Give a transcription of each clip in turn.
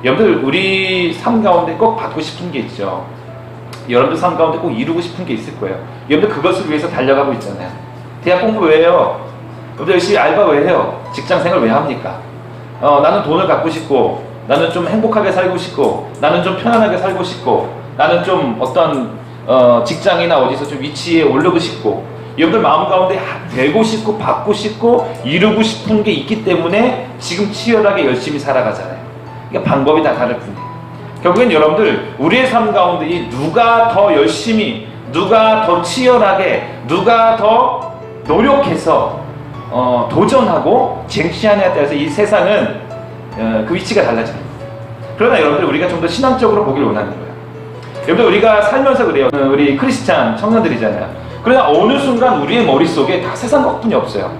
여러분들 우리 삶 가운데 꼭 받고 싶은 게 있죠. 여러분들 삶 가운데 꼭 이루고 싶은 게 있을 거예요. 여러분들 그것을 위해서 달려가고 있잖아요. 대학 공부 왜 해요? 여러분들 열심히 알바 왜 해요? 직장 생활 왜 합니까? 나는 돈을 갖고 싶고, 나는 좀 행복하게 살고 싶고, 나는 좀 편안하게 살고 싶고, 나는 좀 어떤 직장이나 어디서 좀 위치에 오르고 싶고, 여러분들 마음 가운데 되고 싶고 받고 싶고 이루고 싶은 게 있기 때문에 지금 치열하게 열심히 살아가잖아요. 그러니까 방법이 다 다를 뿐이에요. 결국엔 여러분들 우리의 삶 가운데 이 누가 더 열심히, 누가 더 치열하게, 누가 더 노력해서 도전하고 쟁취하느냐에 따라서 이 세상은 그 위치가 달라집니다. 그러나 여러분들 우리가 좀 더 신앙적으로 보길 원하는 거예요. 여러분들 우리가 살면서 그래요. 우리 크리스찬 청년들이잖아요. 그러나 어느 순간 우리의 머릿속에 다 세상 것뿐이 없어요.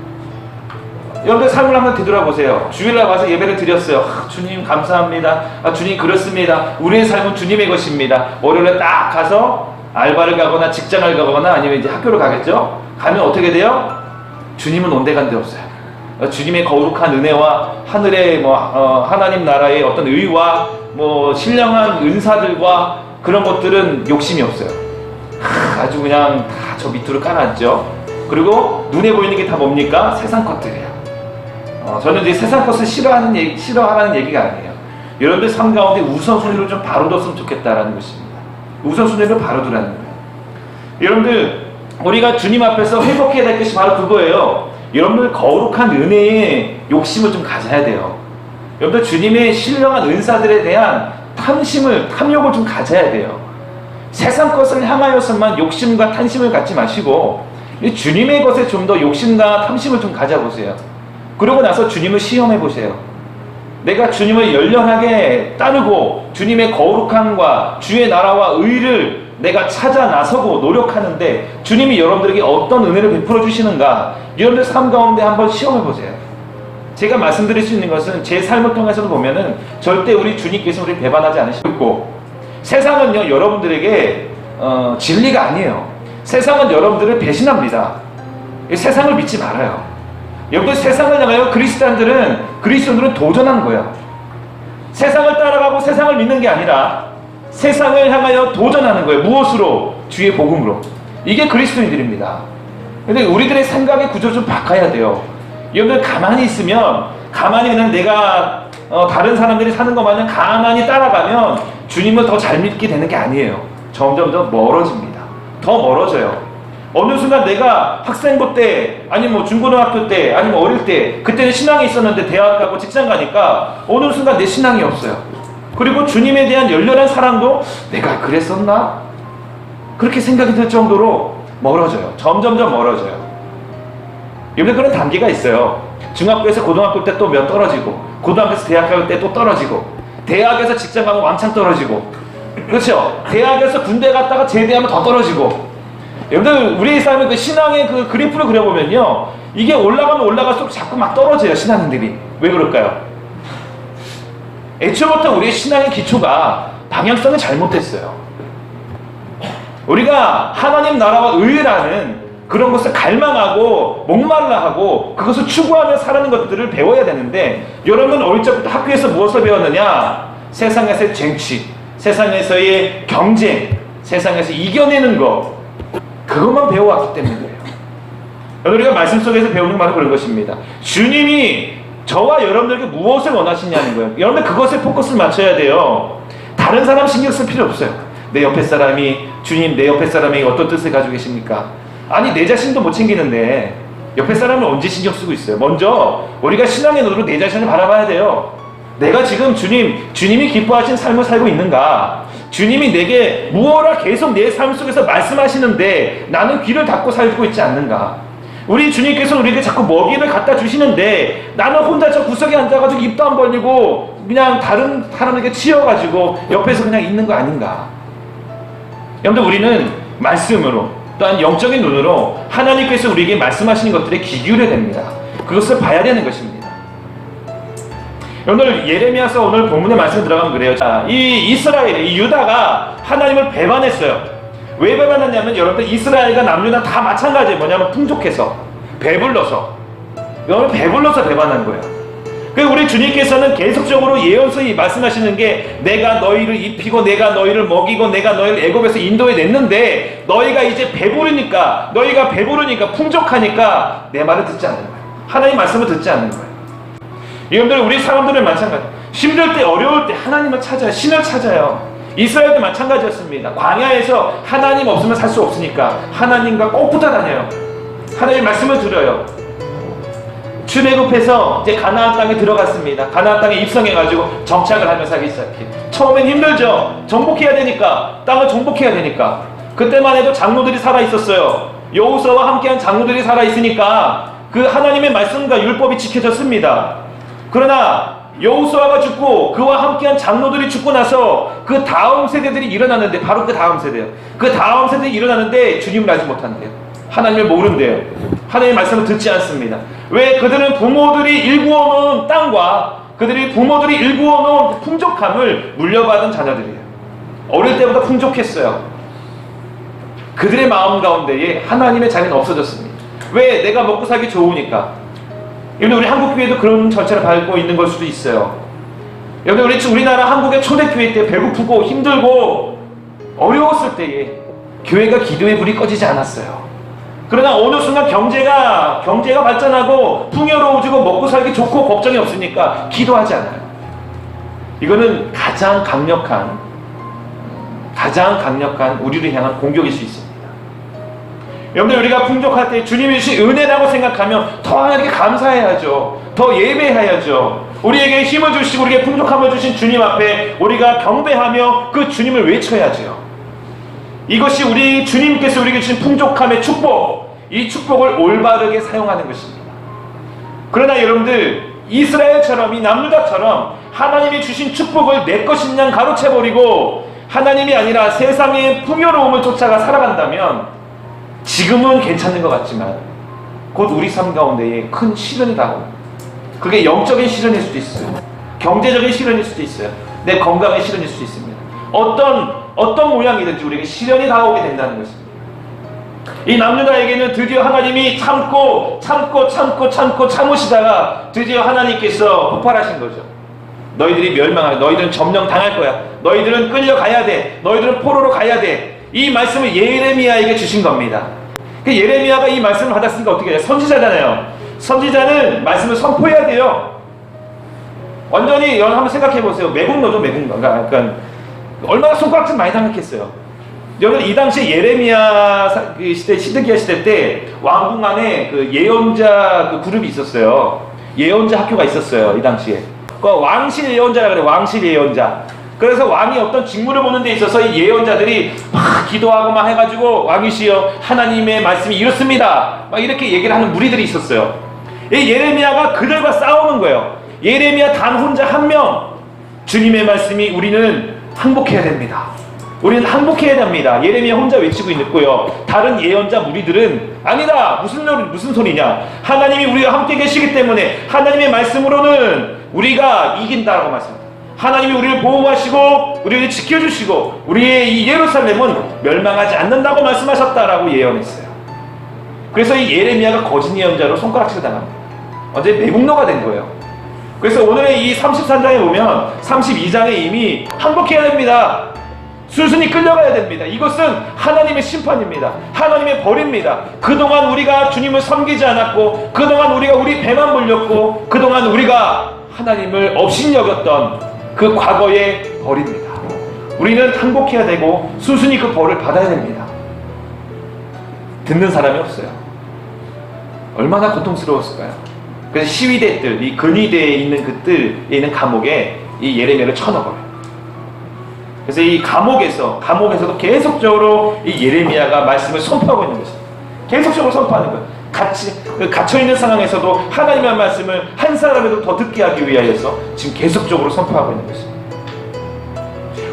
여러분들 삶을 한번 되돌아보세요. 주일날 와서 예배를 드렸어요. 주님 감사합니다. 주님 그렇습니다. 우리의 삶은 주님의 것입니다. 월요일에 딱 가서 알바를 가거나 직장을 가거나 아니면 이제 학교를 가겠죠. 가면 어떻게 돼요? 주님은 온데간데 없어요. 주님의 거룩한 은혜와 하늘의 하나님 나라의 어떤 의와 신령한 은사들과 그런 것들은 욕심이 없어요. 아주 그냥 다 저 밑으로 깔아놨죠. 그리고 눈에 보이는 게 다 뭡니까? 세상 것들이에요. 저는 이제 세상 것을 싫어하라는 얘기가 아니에요. 여러분들 삶 가운데 우선순위를 좀 바로 뒀으면 좋겠다라는 것입니다. 우선순위를 바로 두라는 거예요. 여러분들 우리가 주님 앞에서 회복해야 될 것이 바로 그거예요. 여러분들 거룩한 은혜에 욕심을 좀 가져야 돼요. 여러분들 주님의 신령한 은사들에 대한 탐욕을 좀 가져야 돼요. 세상 것을 향하여서만 욕심과 탐심을 갖지 마시고 주님의 것에 좀 더 욕심과 탐심을 좀 가져보세요. 그러고 나서 주님을 시험해 보세요. 내가 주님을 열렬하게 따르고 주님의 거룩함과 주의 나라와 의를 내가 찾아 나서고 노력하는데 주님이 여러분들에게 어떤 은혜를 베풀어 주시는가, 여러분들 삶 가운데 한번 시험해 보세요. 제가 말씀드릴 수 있는 것은 제 삶을 통해서도 보면은 절대 우리 주님께서 우리를 배반하지 않으시고, 세상은요 여러분들에게 진리가 아니에요. 세상은 여러분들을 배신합니다. 세상을 믿지 말아요. 여러분들 세상을 향하여 그리스도인들은 도전하는 거예요. 세상을 따라가고 세상을 믿는 게 아니라 세상을 향하여 도전하는 거예요. 무엇으로? 주의 복음으로. 이게 그리스도인들입니다. 근데 우리들의 생각의 구조를 좀 바꿔야 돼요. 여러분들 가만히 있으면, 가만히 그냥 내가 다른 사람들이 사는 것 마냥 가만히 따라가면 주님을 더 잘 믿게 되는 게 아니에요. 점점 더 멀어집니다. 더 멀어져요. 어느 순간 내가 학생부 때, 아니면 중고등학교 때, 아니면 어릴 때, 그때는 신앙이 있었는데 대학 가고 직장 가니까 어느 순간 내 신앙이 없어요. 그리고 주님에 대한 열렬한 사랑도 내가 그랬었나? 그렇게 생각이 들 정도로 멀어져요. 점점점 멀어져요. 여러분 그런 단계가 있어요. 중학교에서 고등학교 때 또 몇 떨어지고, 고등학교에서 대학 갈 때 또 떨어지고, 대학에서 직장 가면 왕창 떨어지고, 그렇죠? 대학에서 군대 갔다가 제대하면 더 떨어지고. 여러분들 우리의 삶의 그 신앙의 그 그래프를 그려보면요, 이게 올라가면 올라갈수록 자꾸 막 떨어져요. 신앙인들이. 왜 그럴까요? 애초부터 우리의 신앙의 기초가 방향성이 잘못됐어요. 우리가 하나님 나라와 의라는 그런 것을 갈망하고 목말라 하고 그것을 추구하며 살아가는 것들을 배워야 되는데, 여러분 어릴 적부터 학교에서 무엇을 배웠느냐? 세상에서의 쟁취, 세상에서의 경쟁, 세상에서 이겨내는 것, 그것만 배워왔기 때문이에요. 우리가 말씀 속에서 배우는 말은 그런 것입니다. 주님이 저와 여러분들에게 무엇을 원하시냐는 거예요. 여러분들 그것에 포커스를 맞춰야 돼요. 다른 사람 신경 쓸 필요 없어요. 내 옆에 사람이, 주님 내 옆에 사람이 어떤 뜻을 가지고 계십니까? 아니 내 자신도 못 챙기는데 옆에 사람을 언제 신경 쓰고 있어요? 먼저 우리가 신앙의 눈으로 내 자신을 바라봐야 돼요. 내가 지금 주님이 기뻐하신 삶을 살고 있는가? 주님이 내게 무엇을 계속 내 삶 속에서 말씀하시는데 나는 귀를 닫고 살고 있지 않는가? 우리 주님께서 우리에게 자꾸 먹이를 갖다 주시는데 나는 혼자 저 구석에 앉아가지고 입도 안 벌리고 그냥 다른 사람에게 치여가지고 옆에서 그냥 있는 거 아닌가? 여러분들 우리는 말씀으로, 또한 영적인 눈으로 하나님께서 우리에게 말씀하시는 것들에 귀 기울여야 됩니다. 그것을 봐야 되는 것입니다. 오늘 예레미야서 오늘 본문의 말씀 들어가면 그래요. 자, 이 이스라엘, 이 유다가 하나님을 배반했어요. 왜 배반했냐면 여러분들 이스라엘과 남유다 다 마찬가지예요. 뭐냐면 풍족해서, 배불러서. 여러분 배불러서 배반한 거예요. 우리 주님께서는 계속적으로 예언서에 말씀하시는 게 내가 너희를 입히고 내가 너희를 먹이고 내가 너희를 애굽에서 인도해 냈는데 너희가 이제 배부르니까 너희가 배부르니까 풍족하니까 내 말을 듣지 않는 거예요. 하나님 말씀을 듣지 않는 거예요. 여러분들 우리 사람들은 마찬가지. 힘들 때 어려울 때 하나님을 찾아요. 신을 찾아요. 이스라엘도 마찬가지였습니다. 광야에서 하나님 없으면 살 수 없으니까 하나님과 꼭 붙어 다녀요. 하나님 말씀을 들어요. 출애굽해서 이제 가나안 땅에 들어갔습니다. 가나안 땅에 입성해가지고 정착을 하면서 하기 시작해. 처음엔 힘들죠. 정복해야 되니까, 땅을 정복해야 되니까. 그때만 해도 장로들이 살아 있었어요. 여호수아와 함께한 장로들이 살아 있으니까 그 하나님의 말씀과 율법이 지켜졌습니다. 그러나 여호수아가 죽고 그와 함께한 장로들이 죽고 나서 그 다음 세대들이 일어나는데, 바로 그 다음 세대요. 그 다음 세대들이 일어나는데 주님을 알지 못한대요. 하나님을 모른대요. 하나님의 말씀을 듣지 않습니다. 왜? 그들은 부모들이 일구어놓은 땅과 그들이 부모들이 일구어놓은 풍족함을 물려받은 자녀들이에요. 어릴 때보다 풍족했어요. 그들의 마음 가운데에 하나님의 자리는 없어졌습니다. 왜? 내가 먹고 살기 좋으니까. 여러분, 우리 한국교회도 그런 절차를 밟고 있는 걸 수도 있어요. 여러분, 우리나라 한국의 초대교회 때 배고프고 힘들고 어려웠을 때에 교회가 기도의 불이 꺼지지 않았어요. 그러나 어느 순간 경제가 발전하고 풍요로워지고 먹고 살기 좋고 걱정이 없으니까 기도하지 않아요. 이거는 가장 강력한 우리를 향한 공격일 수 있습니다. 여러분들, 우리가 풍족할 때 주님이 주신 은혜라고 생각하면 더 하나님께 감사해야죠. 더 예배해야죠. 우리에게 힘을 주시고 우리에게 풍족함을 주신 주님 앞에 우리가 경배하며 그 주님을 외쳐야죠. 이것이 우리 주님께서 우리에게 주신 풍족함의 축복, 이 축복을 올바르게 사용하는 것입니다. 그러나 여러분들, 이스라엘처럼, 이 남유다처럼 하나님이 주신 축복을 내 것인 양 가로채버리고 하나님이 아니라 세상의 풍요로움을 쫓아가 살아간다면 지금은 괜찮은 것 같지만 곧 우리 삶 가운데에 큰 시련이 다가옵니다. 그게 영적인 시련일 수도 있어요. 경제적인 시련일 수도 있어요. 내 건강의 시련일 수도 있습니다. 어떤 모양이든지 우리에게 시련이 다가오게 된다는 것입니다. 이 남유다에게는 드디어 하나님이 참으시다가 드디어 하나님께서 폭발하신 거죠. 너희들이 멸망할, 너희들은 점령당할 거야. 너희들은 끌려가야 돼. 너희들은 포로로 가야 돼. 이 말씀을 예레미야에게 주신 겁니다. 예레미야가 이 말씀을 받았으니까 어떻게 해요? 선지자잖아요. 선지자는 말씀을 선포해야 돼요. 완전히 여러분 한번 생각해 보세요. 매국노죠, 매국노. 그러니까 얼마나 손가락질 많이 당했겠어요. 여러분, 이 당시에 예레미야 시대, 시드기야 시대 때 왕궁 안에 그 예언자 그 그룹이 있었어요. 예언자 학교가 있었어요, 이 당시에. 그 왕실 예언자라 그래요. 왕실 예언자. 그래서 왕이 어떤 직무를 보는 데 있어서 이 예언자들이 막 기도하고 막 해가지고, 왕이시여 하나님의 말씀이 이렇습니다, 막 이렇게 얘기를 하는 무리들이 있었어요. 이 예레미야가 그들과 싸우는 거예요. 예레미야 단 혼자 한 명, 주님의 말씀이 우리는 항복해야 됩니다. 우리는 항복해야 됩니다. 예레미야 혼자 외치고 있고요. 다른 예언자 무리들은 아니다, 무슨 소리냐, 하나님이 우리와 함께 계시기 때문에 하나님의 말씀으로는 우리가 이긴다라고 말씀합니다. 하나님이 우리를 보호하시고 우리를 지켜주시고 우리의 이 예루살렘은 멸망하지 않는다고 말씀하셨다라고 예언했어요. 그래서 이 예레미야가 거짓 예언자로 손가락질 당합니다. 언제 매국노가 된 거예요. 그래서 오늘의 이 33장에 보면 32장에 이미 항복해야 됩니다. 순순히 끌려가야 됩니다. 이것은 하나님의 심판입니다. 하나님의 벌입니다. 그동안 우리가 주님을 섬기지 않았고, 그동안 우리가 우리 배만 불렸고, 그동안 우리가 하나님을 업신여겼던 그 과거의 벌입니다. 우리는 항복해야 되고 순순히 그 벌을 받아야 됩니다. 듣는 사람이 없어요. 얼마나 고통스러웠을까요? 그래서 시위대들, 이 근위대에 있는 그 뜰에 있는 감옥에 이 예레미야를 쳐넣어버려요. 그래서 이 감옥에서도 계속적으로 이 예레미야가 말씀을 선포하고 있는 것입니다. 계속적으로 선포하는 거예요. 갇혀있는 상황에서도 하나님의 말씀을 한 사람에도 더 듣게 하기 위하여서 지금 계속적으로 선포하고 있는 것입니다.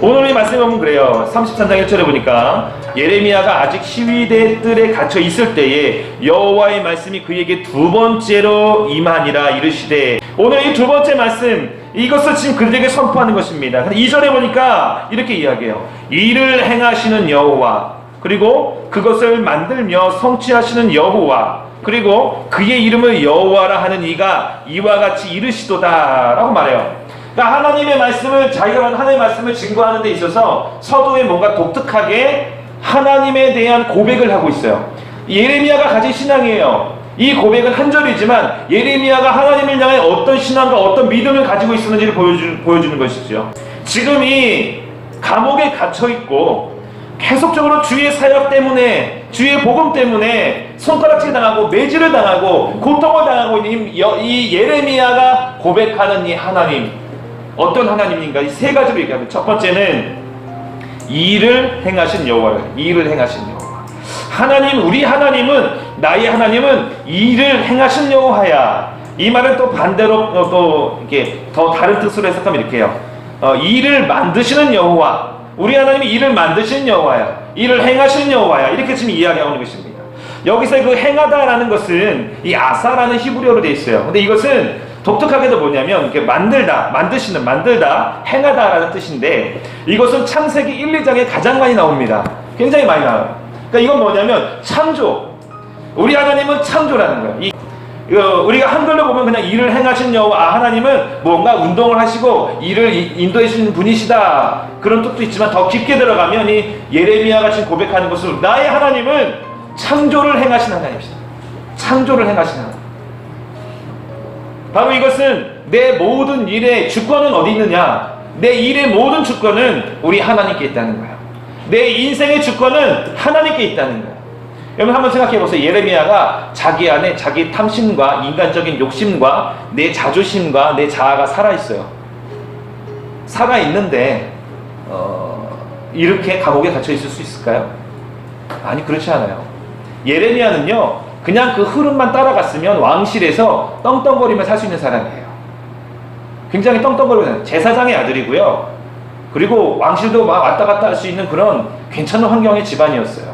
오늘 이 말씀에 보면 그래요. 33장 1절에 보니까 예레미야가 아직 시위대 뜰에 갇혀 있을 때에 여호와의 말씀이 그에게 두 번째로 임하니라 이르시되, 오늘 이 두 번째 말씀, 이것을 지금 그들에게 선포하는 것입니다. 2절에 보니까 이렇게 이야기해요. 이를 행하시는 여호와, 그리고 그것을 만들며 성취하시는 여호와, 그리고 그의 이름을 여호와라 하는 이가 이와 같이 이르시도다라고 말해요. 그러니까 하나님의 말씀을, 자기가 하나님의 말씀을 증거하는 데 있어서 서두에 뭔가 독특하게 하나님에 대한 고백을 하고 있어요. 예레미야가 가진 신앙이에요. 이 고백은 한 절이지만 예레미야가 하나님을 향해 어떤 신앙과 어떤 믿음을 가지고 있었는지를 보여주는 것이죠. 지금 이 감옥에 갇혀있고 계속적으로 주의 사역 때문에, 주의 복음 때문에 손가락질 당하고 매질을 당하고 고통을 당하고 있는 이 예레미야가 고백하는 이 하나님, 어떤 하나님인가? 이 세 가지로 얘기하면, 첫 번째는 일을 행하신 여호와를, 일을 행하신 여호와. 하나님, 우리 하나님은, 나의 하나님은 일을 행하신 여호와야. 이 말은 또 반대로 또 이렇게 더 다른 뜻으로 해석하면 이렇게 해요. 일을 만드시는 여호와. 우리 하나님이 일을 만드시는 여호와야. 일을 행하시는 여호와야. 이렇게 지금 이야기하고 있는 것입니다. 여기서 그 행하다라는 것은 이 아사라는 히브리어로 되어 있어요. 근데 이것은 독특하게도 뭐냐면 이렇게 만들다, 만드시는, 만들다, 행하다라는 뜻인데, 이것은 창세기 1, 2장에 가장 많이 나옵니다. 굉장히 많이 나와요. 그러니까 이건 뭐냐면 창조. 우리 하나님은 창조라는 거예요. 우리가 한글로 보면 그냥 일을 행하신 여호와, 하나님은 뭔가 운동을 하시고 일을 인도해 주시는 분이시다, 그런 뜻도 있지만 더 깊게 들어가면 이 예레미야가 지금 고백하는 것은 나의 하나님은 창조를 행하신 하나님이시다. 창조를 행하신 하나님. 바로 이것은 내 모든 일의 주권은 어디 있느냐? 내 일의 모든 주권은 우리 하나님께 있다는 거예요. 내 인생의 주권은 하나님께 있다는 거예요. 여러분 한번 생각해 보세요. 예레미야가 자기 안에 자기 탐심과 인간적인 욕심과 내 자존심과 내 자아가 살아있어요. 살아있는데 이렇게 감옥에 갇혀 있을 수 있을까요? 아니, 그렇지 않아요. 예레미야는요, 그냥 그 흐름만 따라갔으면 왕실에서 떵떵거리며 살 수 있는 사람이에요. 굉장히 떵떵거리는 제사장의 아들이고요. 그리고 왕실도 막 왔다 갔다 할 수 있는 그런 괜찮은 환경의 집안이었어요.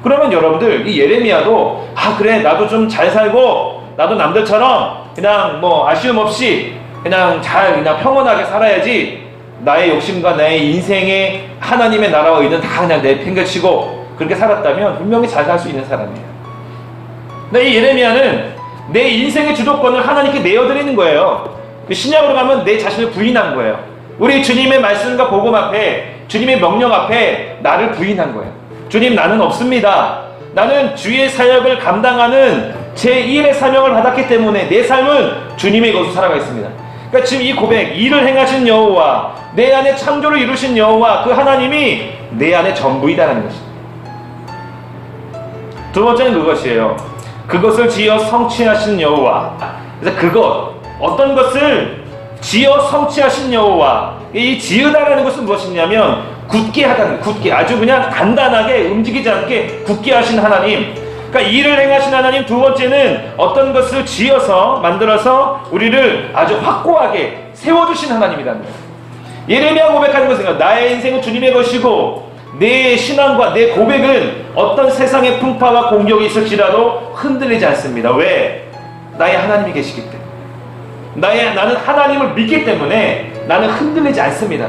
그러면 여러분들, 이 예레미야도 그래, 나도 좀 잘 살고 나도 남들처럼 그냥 뭐 아쉬움 없이 그냥 평온하게 살아야지, 나의 욕심과 나의 인생의 하나님의 나라와 의는 다 그냥 내팽개치고 그렇게 살았다면 분명히 잘 살 수 있는 사람이에요. 근데 이 예레미야는 내 인생의 주도권을 하나님께 내어드리는 거예요. 신약으로 가면 내 자신을 부인한 거예요. 우리 주님의 말씀과 복음 앞에, 주님의 명령 앞에 나를 부인한 거예요. 주님, 나는 없습니다. 나는 주의 사역을 감당하는 제1의 사명을 받았기 때문에 내 삶은 주님의 것으로 살아가겠습니다. 그러니까 지금 이 고백, 일을 행하신 여호와, 내 안에 창조를 이루신 여호와, 그 하나님이 내 안에 전부이다라는 것입니다. 두 번째는 그것이에요. 그것을 지어 성취하신 여호와. 그래서 어떤 것을 지어 성취하신 여호와. 이 지으다라는 것은 무엇이냐면 굳게 하다는, 굳게, 아주 그냥 간단하게 움직이지 않게 굳게 하신 하나님. 그러니까 일을 행하신 하나님. 두 번째는 어떤 것을 지어서, 만들어서 우리를 아주 확고하게 세워주신 하나님이라는 거예요. 예레미야 고백하는 것은 나의 인생은 주님의 것이고 내 신앙과 내 고백은 어떤 세상의 풍파와 공격이 있을지라도 흔들리지 않습니다. 왜? 나의 하나님이 계시기 때문에. 나는 하나님을 믿기 때문에 나는 흔들리지 않습니다.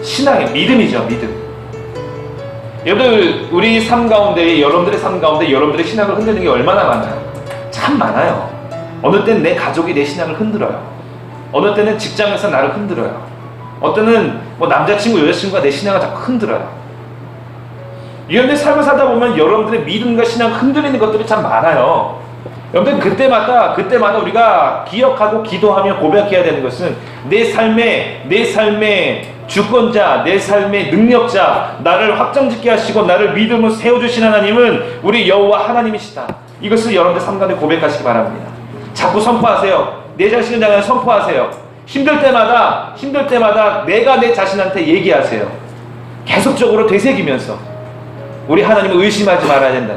신앙의 믿음이죠, 믿음. 여러분들, 우리 삶 가운데, 여러분들의 삶 가운데 여러분들의 신앙을 흔드는 게 얼마나 많아요? 참 많아요. 어느 때는 내 가족이 내 신앙을 흔들어요. 어느 때는 직장에서 나를 흔들어요. 어떤 때는 뭐 남자친구, 여자친구가 내 신앙을 자꾸 흔들어요. 여러분들 삶을 살다 보면 여러분들의 믿음과 신앙 흔들리는 것들이 참 많아요. 여러분들 그때마다 우리가 기억하고 기도하며 고백해야 되는 것은 내 삶의 주권자, 내 삶의 능력자, 나를 확정짓게 하시고 나를 믿음으로 세워주신 하나님은 우리 여호와 하나님이시다. 이것을 여러분들 삶 가운데 고백하시기 바랍니다. 자꾸 선포하세요. 내 자신을 향해 선포하세요. 힘들 때마다 내가 내 자신한테 얘기하세요. 계속적으로 되새기면서 우리 하나님을 의심하지 말아야 된다.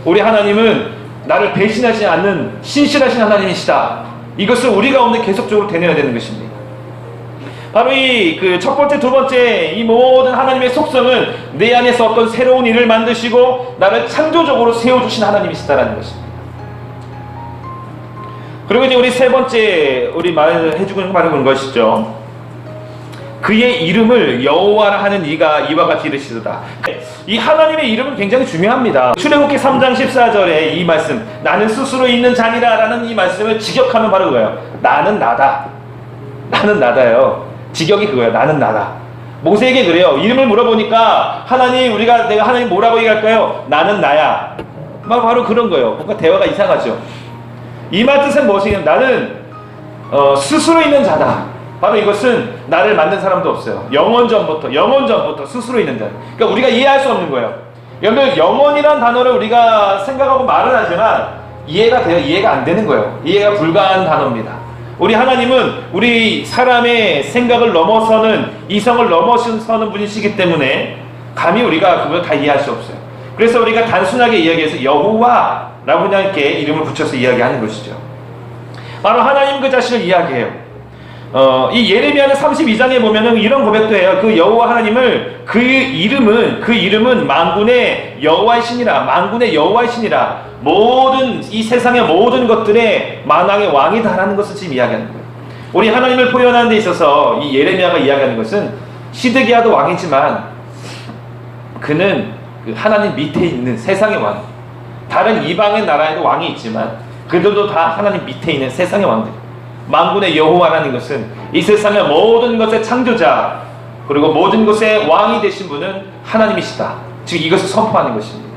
우리 하나님은 나를 배신하지 않는 신실하신 하나님이시다. 이것을 우리 가운데 계속적으로 되뇌어야 되는 것입니다. 바로 이 첫 번째, 두 번째 이 모든 하나님의 속성은 내 안에서 어떤 새로운 일을 만드시고 나를 창조적으로 세워주신 하나님이시다라는 것입니다. 그리고 이제 우리 세 번째, 우리 말해주고 있는 것이죠. 그의 이름을 여호와라 하는 이가 이와 같이 이르시도다. 이 하나님의 이름은 굉장히 중요합니다. 출애굽기 3장 14절에 이 말씀, 나는 스스로 있는 자니라 라는 이 말씀을 직역하면 바로 그거예요. 나는 나다. 나는 나다요. 직역이 그거예요. 나는 나다. 모세에게 그래요. 이름을 물어보니까 하나님, 내가 하나님 뭐라고 얘기할까요? 나는 나야. 바로 그런 거예요. 뭔가 대화가 이상하죠. 이 말 뜻은 무엇이냐면 나는 스스로 있는 자다. 바로 이것은 나를 만든 사람도 없어요. 영원 전부터 스스로 있는 자. 그러니까 우리가 이해할 수 없는 거예요. 여러분들, 영원이란 단어를 우리가 생각하고 말은 하지만 이해가 돼요? 이해가 안 되는 거예요. 이해가 불가한 단어입니다. 우리 하나님은 우리 사람의 생각을 넘어서는, 이성을 넘어서는 분이시기 때문에 감히 우리가 그걸 다 이해할 수 없어요. 그래서 우리가 단순하게 이야기해서 여호와라고 그냥 이렇게 이름을 붙여서 이야기하는 것이죠. 바로 하나님 그 자신을 이야기해요. 이 예레미야는 32장에 보면은 이런 고백도 해요. 그 여호와 하나님을 그 이름은 만군의 여호와이시니라. 만군의 여호와이시니라. 모든 이 세상의 모든 것들의 만왕의 왕이다라는 것을 지금 이야기하는 거예요. 우리 하나님을 표현하는 데 있어서 이 예레미야가 이야기하는 것은 시드기야도 왕이지만 그는 그 하나님 밑에 있는 세상의 왕. 다른 이방의 나라에도 왕이 있지만 그들도 다 하나님 밑에 있는 세상의 왕들. 만군의 여호와라는 것은 이 세상의 모든 것의 창조자, 그리고 모든 것의 왕이 되신 분은 하나님이시다. 즉 이것을 선포하는 것입니다.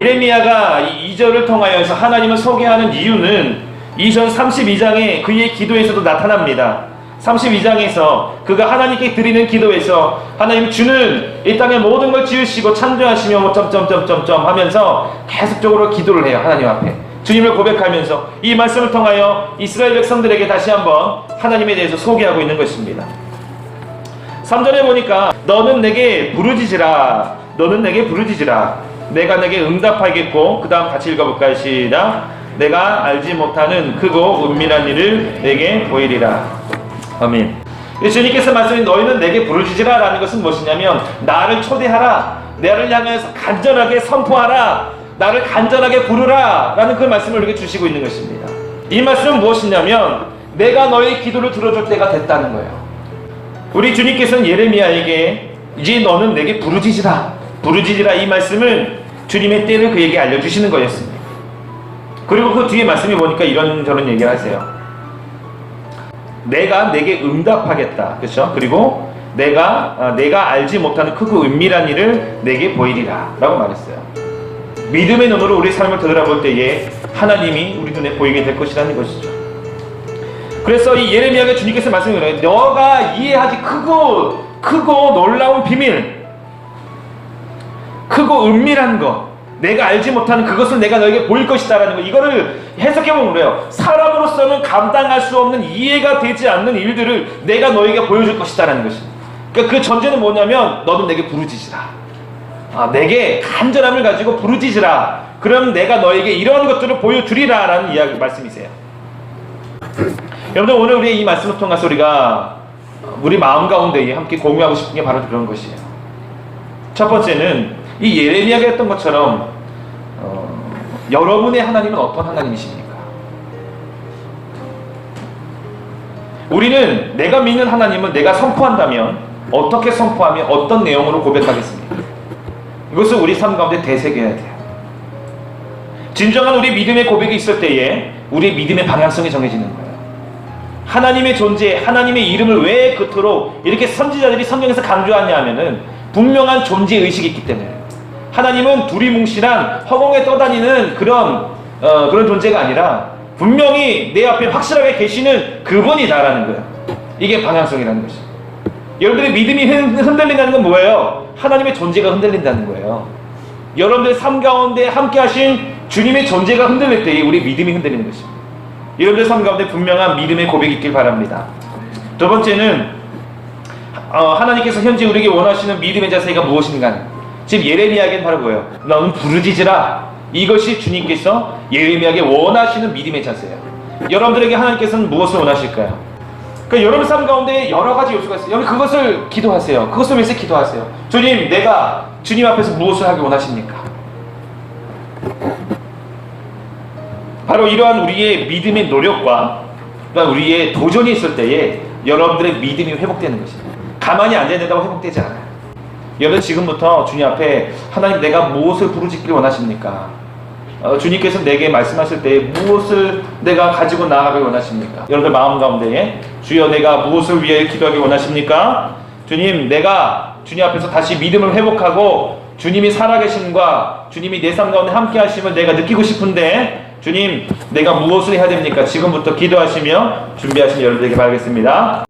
예레미야가 이 2절을 통하여서 하나님을 소개하는 이유는 이전 32장의 그의 기도에서도 나타납니다. 32장에서 그가 하나님께 드리는 기도에서 하나님 주는 이 땅의 모든 걸 지으시고 창조하시며 점점점점점 하면서 계속적으로 기도를 해요. 하나님 앞에 주님을 고백하면서 이 말씀을 통하여 이스라엘 백성들에게 다시 한번 하나님에 대해서 소개하고 있는 것입니다. 3절에 보니까 너는 내게 부르짖으라. 너는 내게 부르짖으라. 내가 내게 응답하겠고, 그 다음 같이 읽어볼까요? 시작. 내가 알지 못하는 크고 은밀한 일을 내게 보이리라. 아멘. 주님께서 말씀하신 너희는 내게 부르짖으라 라는 것은 무엇이냐면 나를 초대하라. 나를 향해서 간절하게 선포하라. 나를 간절하게 부르라 라는 그 말씀을 우리에게 주시고 있는 것입니다. 이 말씀은 무엇이냐면 내가 너의 기도를 들어줄 때가 됐다는 거예요. 우리 주님께서는 예레미야에게 이제 너는 내게 부르짖으라. 부르짖으라 이 말씀은 주님의 때를 그에게 알려주시는 거였습니다. 그리고 그 뒤에 말씀이 보니까 이런저런 얘기를 하세요. 내가 내게 응답하겠다. 그렇죠? 그리고 내가 알지 못하는 크고 은밀한 일을 내게 보이리라 라고 말했어요. 믿음의 눈으로 우리 삶을 되돌아볼 때에 하나님이 우리 눈에 보이게 될 것이라는 것이죠. 그래서 이 예레미야가 주님께서 말씀해요. 너가 이해하지 크고 놀라운 비밀, 크고 은밀한 것, 내가 알지 못하는 그것을 내가 너에게 보일 것이다라는 거. 이거를 해석해보면 그래요. 사람으로서는 감당할 수 없는, 이해가 되지 않는 일들을 내가 너에게 보여줄 것이다라는 것입니다. 그러니까 그 전제는 뭐냐면 너는 내게 부르짖으라. 내게 간절함을 가지고 부르짖으라. 그럼 내가 너에게 이런 것들을 보여주리라 라는 이야기 말씀이세요. 여러분들, 오늘 우리의 이 말씀을 통해서 우리가 우리 마음 가운데 함께 공유하고 싶은 게 바로 그런 것이에요. 첫 번째는 이 예레미야가 했던 것처럼 여러분의 하나님은 어떤 하나님이십니까? 우리는 내가 믿는 하나님은 내가 선포한다면 어떻게 선포하며 어떤 내용으로 고백하겠습니까? 이것을 우리 삶 가운데 되새겨야 돼요. 진정한 우리 믿음의 고백이 있을 때에 우리의 믿음의 방향성이 정해지는 거예요. 하나님의 존재, 하나님의 이름을 왜 그토록 이렇게 선지자들이 성경에서 강조하냐 하면은 분명한 존재의식이 있기 때문에. 하나님은 두리뭉실한 허공에 떠다니는 그런 존재가 아니라 분명히 내 앞에 확실하게 계시는 그분이다라는 거예요. 이게 방향성이라는 것이죠. 여러분들의 믿음이 흔들린다는 건 뭐예요? 하나님의 존재가 흔들린다는 거예요. 여러분들의 삶 가운데 함께 하신 주님의 존재가 흔들릴 때 우리 믿음이 흔들리는 것입니다. 여러분들의 삶 가운데 분명한 믿음의 고백이 있길 바랍니다. 두 번째는 하나님께서 현재 우리에게 원하시는 믿음의 자세가 무엇인가. 지금 예레미야에게는 바로 뭐예요? 너는 부르짖으라. 이것이 주님께서 예레미야에게 원하시는 믿음의 자세예요. 여러분들에게 하나님께서는 무엇을 원하실까요? 그러니까 여러분 삶 가운데 여러 가지 요소가 있어요. 여러분 그것을 기도하세요. 그것을 위해서 기도하세요. 주님, 내가 주님 앞에서 무엇을 하기 원하십니까? 바로 이러한 우리의 믿음의 노력과 우리의 도전이 있을 때에 여러분들의 믿음이 회복되는 것입니다. 가만히 앉아있는다고 회복되지 않아요. 여러분 지금부터 주님 앞에 하나님 내가 무엇을 부르짖기를 원하십니까? 주님께서 내게 말씀하실 때 무엇을 내가 가지고 나아가길 원하십니까? 여러분들 마음 가운데에 주여 내가 무엇을 위해 기도하길 원하십니까? 주님 내가 주님 앞에서 다시 믿음을 회복하고 주님이 살아계심과 주님이 내 삶 가운데 함께 하심을 내가 느끼고 싶은데 주님 내가 무엇을 해야 됩니까? 지금부터 기도하시며 준비하시면 여러분들에게 바라겠습니다.